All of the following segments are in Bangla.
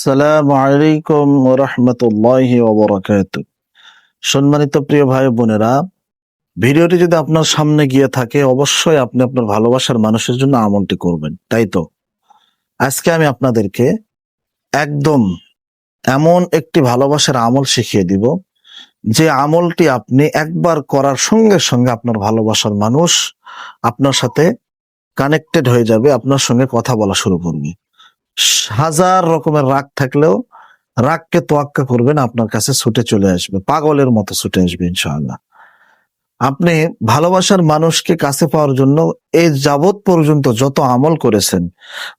আসসালামু আলাইকুম ওয়া রাহমাতুল্লাহি ওয়া বারাকাতুহু। সম্মানিত প্রিয় ভাই বোনেরা, ভিডিওটি যদি আপনার সামনে গিয়ে থাকে অবশ্যই আপনি আপনার ভালোবাসার মানুষের জন্য আমলটি করবেন, তাই তো? আজকে আমি আপনাদেরকে একদম এমন একটি ভালোবাসার আমল শিখিয়ে দিব, যে আমলটি আপনি একবার করার সঙ্গে সঙ্গে আপনার ভালোবাসার মানুষ আপনার সাথে কানেক্টেড হয়ে যাবে, আপনার সঙ্গে কথা বলা শুরু করবে। হাজার রকমের রাগ থাকলেও রাগকে তোয়াক্কা করবেন, আপনার কাছে ছুটে চলে আসবে, পাগলের মতো ছুটে আসবে ইনশাআল্লাহ। আপনি ভালোবাসার মানুষকে কাছে পাওয়ার জন্য এই যাবৎ পর্যন্ত যত আমল করেছেন,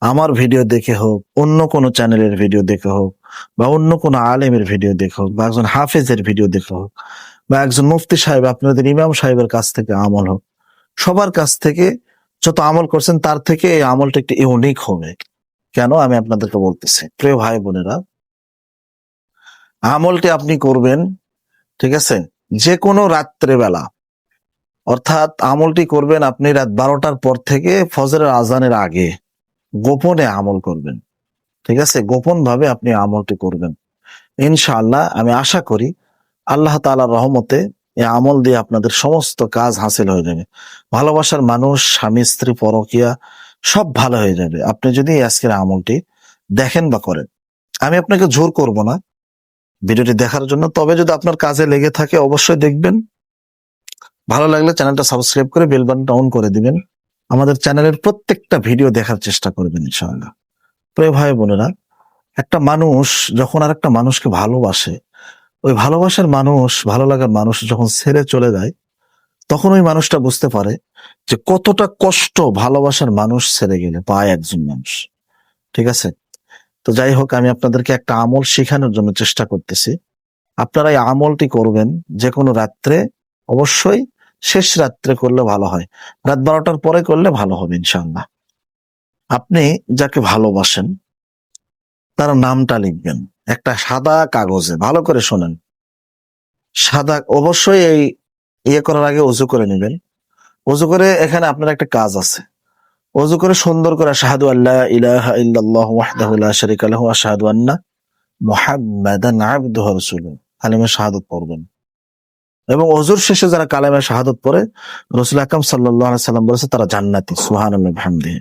আমার ভিডিও দেখে হোক, অন্য কোনো চ্যানেলের ভিডিও দেখে হোক, বা অন্য কোনো আলেমের ভিডিও দেখে হোক, বা একজন হাফেজের ভিডিও দেখে হোক, বা একজন মুফতি সাহেব আপনাদের ইমাম সাহেবের কাছ থেকে আমল হোক, সবার কাছ থেকে যত আমল করছেন তার থেকে এই আমলটা একটু ইউনিক হবে। কেন আমি আপনাদেরকে বলতেছি, প্রিয় ভাই বোনেরা, আমলটি আপনি করবেন, ঠিক আছে, যে কোনো রাত্রে বেলা, অর্থাৎ আমলটি করবেন আপনি রাত 12টার পর থেকে ফজরের আজানের আগে, গোপনে আমল করবেন, ঠিক আছে, গোপন ভাবে আপনি আমলটি করবেন। ইনশাআল্লাহ আমি আশা করি আল্লাহ তাআলার রহমতে এই আমল দিয়ে আপনাদের সমস্ত কাজ হাসিল হয়ে যাবে। ভালোবাসার মানুষ, স্বামী স্ত্রী, পরকিয়া সব ভালো হয়ে যাবে আপনি যদি আজকের আমলটি দেখেন বা করেন। আমি আপনাকে জোর করব না ভিডিওটি দেখার জন্য, তবে যদি আপনার কাজে লেগে থাকে অবশ্যই দেখবেন। ভালো লাগলে চ্যানেলটা সাবস্ক্রাইব করে বেল বাটনটা অন করে দিবেন। আমাদের চ্যানেলের প্রত্যেকটা ভিডিও দেখার চেষ্টা করবেন ইনশাআল্লাহ। প্রিয় ভাই বোনেরা, একটা মানুষ যখন আর একটা মানুষকে ভালোবাসে, ওই ভালোবাসার মানুষ, ভালো লাগার মানুষ যখন ছেড়ে চলে যায়, তখন ওই মানুষটা বুঝতে পারে যে কতটা কষ্ট ভালোবাসার মানুষ ছেড়ে গেলে পায় একজন মানুষ, ঠিক আছে। তো যাই হোক, আমি আপনাদেরকে একটা আমল শেখানোর জন্য চেষ্টা করতেছি। আপনারা এই আমলটি করবেন যে কোনো রাত্রে, অবশ্যই শেষ রাত্রে করলে ভালো হয়, রাত 12টার পরে করলে ভালো হবে ইনশাআল্লাহ। আপনি যাকে ভালোবাসেন তার নামটা লিখবেন একটা সাদা কাগজে, ভালো করে শোনেন। সাদা, অবশ্যই এই করার আগে ওযু করে নেবেন। ওযু করে এখানে আপনার একটা কাজ আছে, ওযু করে সুন্দর করে আশহাদু আল্লা ইলাহা ইল্লাল্লাহু ওয়াহদাহু লা শারীকা লাহু ওয়া আশহাদু আন্না মুহাম্মাদান আবদুহু ওয়া রাসূলুহু, কালিমা শাহাদাত পড়বেন। এবং ওযুর শেষে যারা কালেমা শাহাদাত পড়ে, রাসূল আকরাম সাল্লাল্লাহু আলাইহি সাল্লাম বলেছে তারা জান্নাতি, সুবহানাল্লাহি ওয়া বিহামদিহি।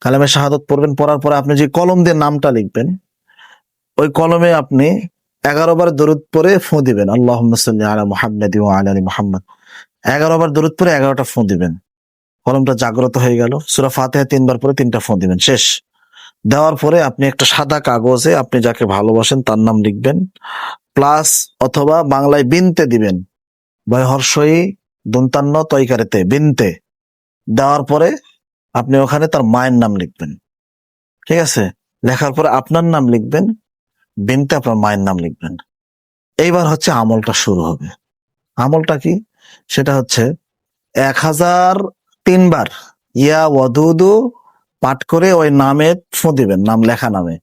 কালেমা শাহাদাত পড়বেন, পড়ার পরে আপনি যে কলম দিয়ে নামটা লিখবেন, ওই কলমে আপনি 11 বার দরুদ পড়ে ফু দিবেন, আল্লাহুম্মা সাল্লি আলা মুহাম্মাদি ওয়া আলা আলি মুহাম্মাদ। 11 বার দরুদ পড়ে 11টা ফু দিবেন, কলমটা জাগ্রত হয়ে গেল। সূরা ফাতিহা 3 বার পড়ে 3টা ফু দিবেন, শেষ। দেওয়ার পরে আপনি একটা সাদা কাগজে আপনি যাকে ভালোবাসেন তার নাম লিখবেন, প্লাস অথবা বাংলায় বিনতে দিবেন, বয় হর্ষই দন্তান্ন তৈকারেতে বিনতে। দেওয়ার পরে আপনি ওখানে তার মায়ের নাম লিখবেন, ঠিক আছে। লেখার পরে আপনার নাম লিখবেন, বিনতে আপনার মায়ের নাম লিখবেন। এইবার হচ্ছে আমলটা শুরু হবে। আমলটা কি? সেটা হচ্ছে 1003 বার ইয়া ওয়াদুদু পাঠ করে ওই নামে ফু দিবেন, নাম লেখা নামে।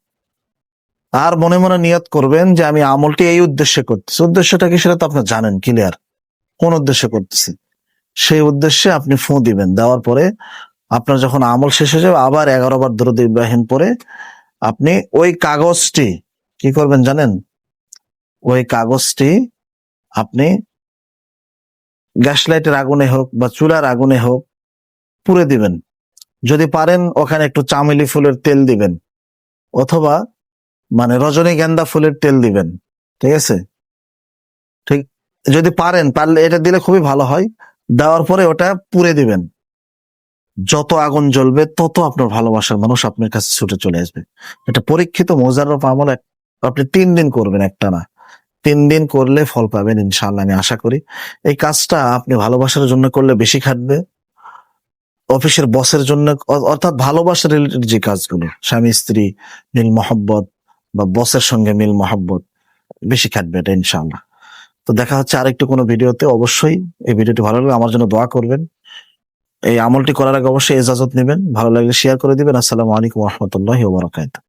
আর মনে মনে নিয়ত করবেন যে আমি আমলটি এই উদ্দেশ্যে করতেছি। উদ্দেশ্যটা কি সেটা তো আপনি জানেন ক্লিয়ার, কোন উদ্দেশ্যে করতেছি, সেই উদ্দেশ্যে আপনি ফু দিবেন। দেওয়ার পরে আপনার যখন আমল শেষ হয়ে যাবে, আবার 11 বার দরুদ ইব্রাহিম পরে আপনি ওই কাগজটি কি করবেন জানেন? ওই কাগজটি আপনি গ্যাস লাইটের আগুনে হোক বা চুলার আগুনে হোক পুড়ে দিবেন। যদি পারেন ওখানে একটু চামেলি ফুলের তেল দিবেন, অথবা মানে রজনীগন্ধা ফুলের তেল দিবেন, ঠিক আছে। ঠিক, যদি পারেন, পারলে এটা দিলে খুবই ভালো হয়। দেওয়ার পরে ওটা পুড়ে দিবেন। যত আগুন জ্বলবে তত আপনার ভালোবাসার মানুষ আপনার কাছে ছুটে চলে আসবে। এটা পরীক্ষিত মোজাররফ আমল। আপনি 3 দিন করবেন, একটা না, 3 দিন করলে ফল পাবেন ইনশাআল্লাহ, আমি আশা করি। এই কাজটা আপনি ভালোবাসার জন্য করলে বেশি খাটবে, অফিসের বসের জন্য, অর্থাৎ ভালোবাসা রিলেটেড যে কাজগুলো, স্বামী স্ত্রী মিল মহব্বত বা বসের সঙ্গে মিল মহব্বত, বেশি খাটবে এটা ইনশাআল্লাহ। তো দেখা হচ্ছে আরেকটু কোনো ভিডিওতে। অবশ্যই এই ভিডিওটি ভালো লাগলে আমার জন্য দোয়া করবেন। এই আমলটি করার আগে অবশ্যই ইজাজত নেবেন। ভালো লাগলে শেয়ার করে দিবেন। আসসালামু আলাইকুম ওয়া রাহমাতুল্লাহি ওয়া বারাকাতুহু।